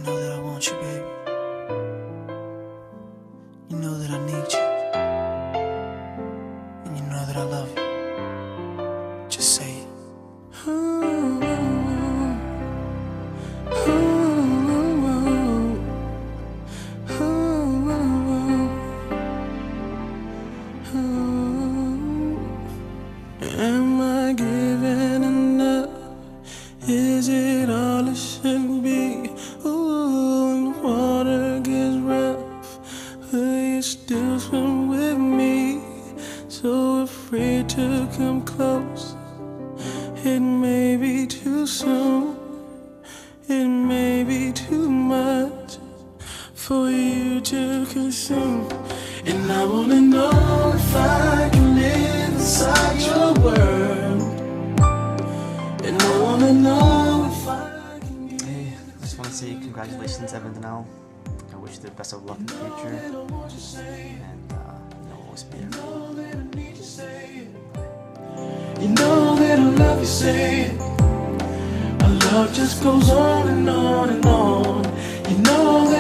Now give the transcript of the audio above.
know that I want you, baby. You know that I need you. And you know that I love you. Just say it. Am I giving enough? Is it all it should be? Ooh, when the water gets rough, will you still swim with me? So afraid to come close. It may be too soon, it may be too much for you to consume. And I wanna know if I can live inside your world. And I wanna know if I can give. Hey, I just want to say congratulations, Evan Donnell. I wish you the best of luck in the future, and you'll always be there. You know that I love you, say it. Our love just goes on and on and on. You know that